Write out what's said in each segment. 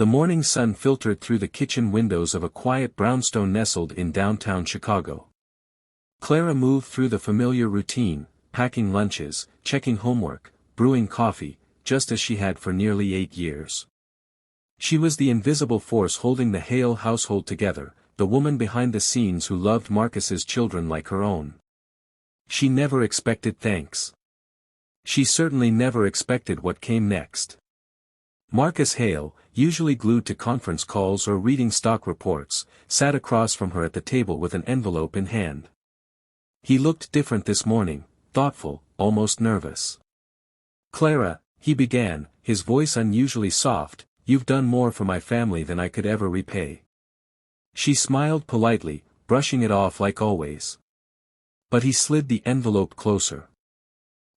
The morning sun filtered through the kitchen windows of a quiet brownstone nestled in downtown Chicago. Clara moved through the familiar routine, packing lunches, checking homework, brewing coffee, just as she had for nearly 8 years. She was the invisible force holding the Hale household together, the woman behind the scenes who loved Marcus's children like her own. She never expected thanks. She certainly never expected what came next. Marcus Hale, usually glued to conference calls or reading stock reports, sat across from her at the table with an envelope in hand. He looked different this morning, thoughtful, almost nervous. "Clara," he began, his voice unusually soft, "you've done more for my family than I could ever repay." She smiled politely, brushing it off like always. But he slid the envelope closer.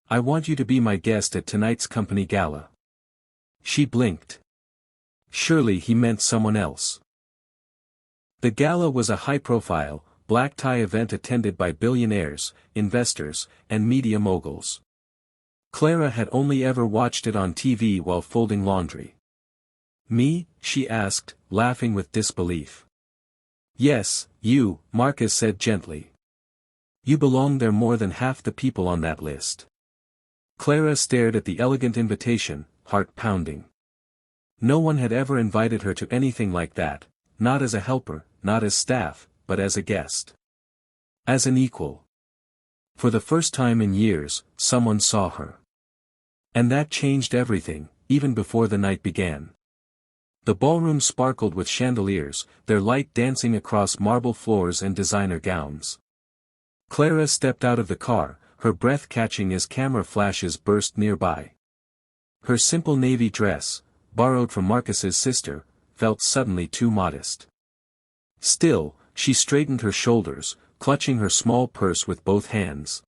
"I want you to be my guest at tonight's company gala." She blinked. Surely he meant someone else. The gala was a high-profile, black-tie event attended by billionaires, investors, and media moguls. Clara had only ever watched it on TV while folding laundry. "Me?" she asked, laughing with disbelief. "Yes, you," Marcus said gently. "You belong there more than half the people on that list." Clara stared at the elegant invitation, heart pounding. No one had ever invited her to anything like that, not as a helper, not as staff, but as a guest. As an equal. For the first time in years, someone saw her. And that changed everything, even before the night began. The ballroom sparkled with chandeliers, their light dancing across marble floors and designer gowns. Clara stepped out of the car, her breath catching as camera flashes burst nearby. Her simple navy dress, borrowed from Marcus's sister, felt suddenly too modest. Still, she straightened her shoulders, clutching her small purse with both hands.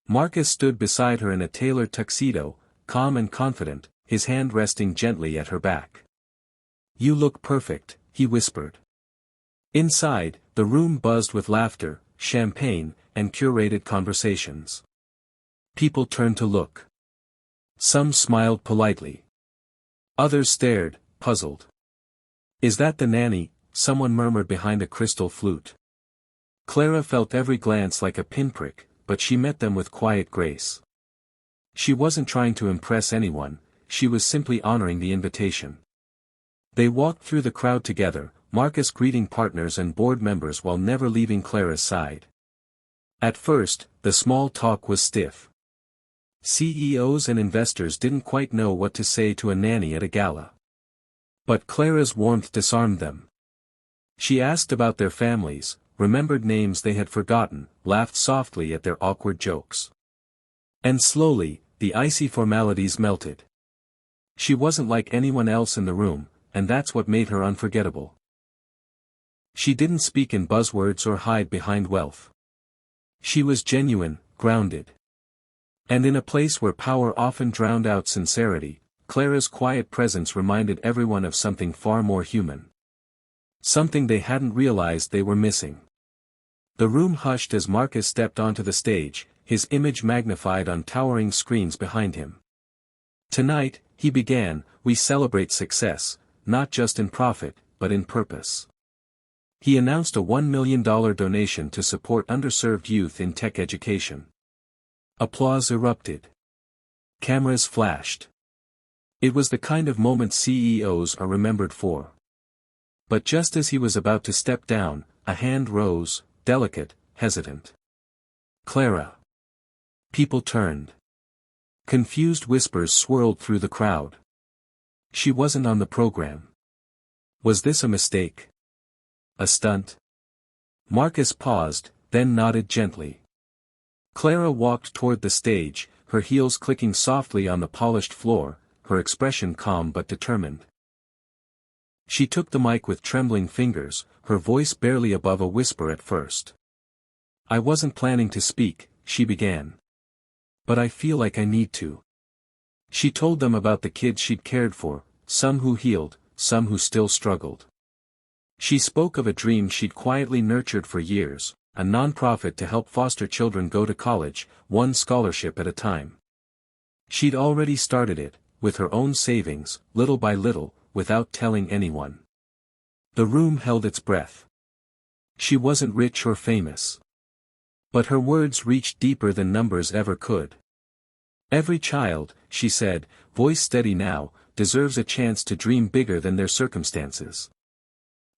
Marcus stood beside her in a tailored tuxedo, calm and confident, his hand resting gently at her back. "You look perfect," he whispered. Inside, the room buzzed with laughter, champagne, and curated conversations. People turned to look. Some smiled politely. Others stared, puzzled. "Is that the nanny?" someone murmured behind a crystal flute. Clara felt every glance like a pinprick, but she met them with quiet grace. She wasn't trying to impress anyone, she was simply honoring the invitation. They walked through the crowd together, Marcus greeting partners and board members while never leaving Clara's side. At first, the small talk was stiff. CEOs and investors didn't quite know what to say to a nanny at a gala. But Clara's warmth disarmed them. She asked about their families, remembered names they had forgotten, laughed softly at their awkward jokes. And slowly, the icy formalities melted. She wasn't like anyone else in the room, and that's what made her unforgettable. She didn't speak in buzzwords or hide behind wealth. She was genuine, grounded. And in a place where power often drowned out sincerity, Clara's quiet presence reminded everyone of something far more human. Something they hadn't realized they were missing. The room hushed as Marcus stepped onto the stage, his image magnified on towering screens behind him. "Tonight," he began, "we celebrate success, not just in profit, but in purpose." He announced a $1 million donation to support underserved youth in tech education. Applause erupted. Cameras flashed. It was the kind of moment CEOs are remembered for. But just as he was about to step down, a hand rose, delicate, hesitant. "Clara." People turned. Confused whispers swirled through the crowd. She wasn't on the program. Was this a mistake? A stunt? Marcus paused, then nodded gently. Clara walked toward the stage, her heels clicking softly on the polished floor, her expression calm but determined. She took the mic with trembling fingers, her voice barely above a whisper at first. "I wasn't planning to speak," she began. "But I feel like I need to." She told them about the kids she'd cared for, some who healed, some who still struggled. She spoke of a dream she'd quietly nurtured for years, a nonprofit to help foster children go to college, one scholarship at a time. She'd already started it, with her own savings, little by little, without telling anyone. The room held its breath. She wasn't rich or famous. But her words reached deeper than numbers ever could. Every child, she said, voice steady now, deserves a chance to dream bigger than their circumstances.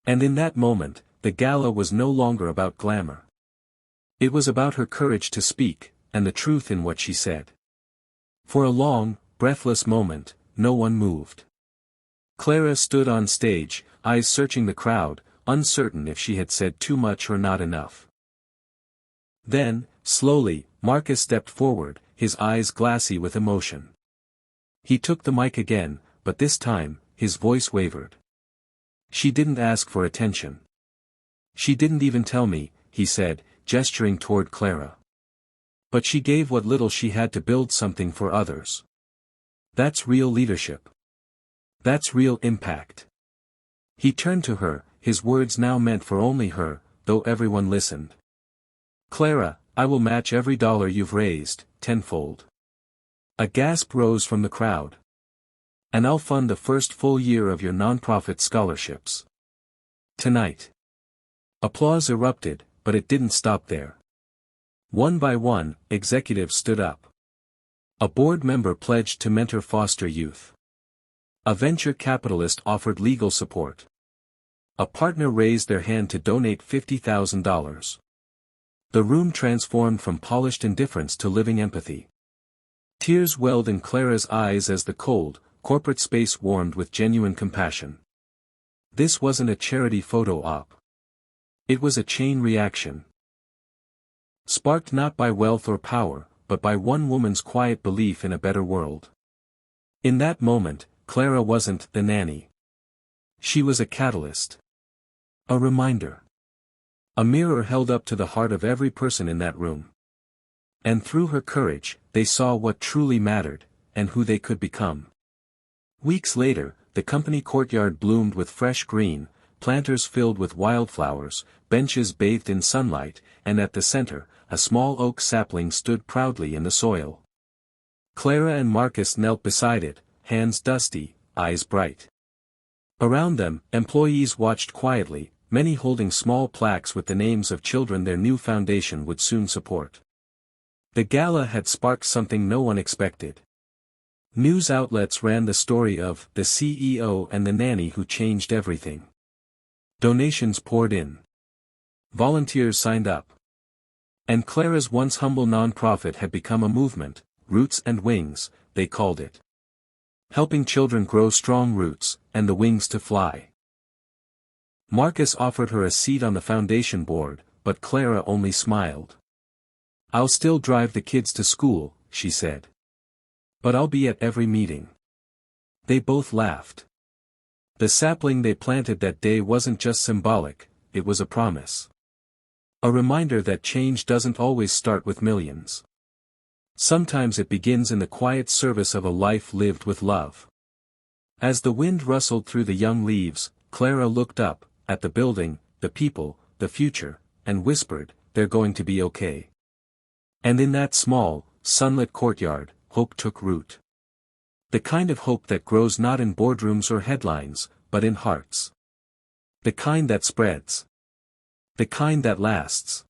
And in that moment, the gala was no longer about glamour. It was about her courage to speak, and the truth in what she said. For a long, breathless moment, no one moved. Clara stood on stage, eyes searching the crowd, uncertain if she had said too much or not enough. Then, slowly, Marcus stepped forward, his eyes glassy with emotion. He took the mic again, but this time, his voice wavered. She didn't ask for attention. She didn't even tell me, he said, gesturing toward Clara. But she gave what little she had to build something for others. That's real leadership. That's real impact. He turned to her, his words now meant for only her, though everyone listened. Clara, I will match every dollar you've raised, tenfold. A gasp rose from the crowd. And I'll fund the first full year of your nonprofit scholarships. Tonight. Applause erupted, but it didn't stop there. One by one, executives stood up. A board member pledged to mentor foster youth. A venture capitalist offered legal support. A partner raised their hand to donate $50,000. The room transformed from polished indifference to living empathy. Tears welled in Clara's eyes as the cold, corporate space warmed with genuine compassion. This wasn't a charity photo op. It was a chain reaction. Sparked not by wealth or power, but by one woman's quiet belief in a better world. In that moment, Clara wasn't the nanny. She was a catalyst. A reminder. A mirror held up to the heart of every person in that room. And through her courage, they saw what truly mattered, and who they could become. Weeks later, the company courtyard bloomed with fresh green, planters filled with wildflowers, benches bathed in sunlight, and at the center, a small oak sapling stood proudly in the soil. Clara and Marcus knelt beside it, hands dusty, eyes bright. Around them, employees watched quietly, many holding small plaques with the names of children their new foundation would soon support. The gala had sparked something no one expected. News outlets ran the story of the CEO and the nanny who changed everything. Donations poured in. Volunteers signed up. And Clara's once humble nonprofit had become a movement, Roots and Wings, they called it. Helping children grow strong roots, and the wings to fly. Marcus offered her a seat on the foundation board, but Clara only smiled. I'll still drive the kids to school, she said. But I'll be at every meeting. They both laughed. The sapling they planted that day wasn't just symbolic, it was a promise. A reminder that change doesn't always start with millions. Sometimes it begins in the quiet service of a life lived with love. As the wind rustled through the young leaves, Clara looked up, at the building, the people, the future, and whispered, "They're going to be okay." And in that small, sunlit courtyard, hope took root. The kind of hope that grows not in boardrooms or headlines, but in hearts. The kind that spreads. The kind that lasts.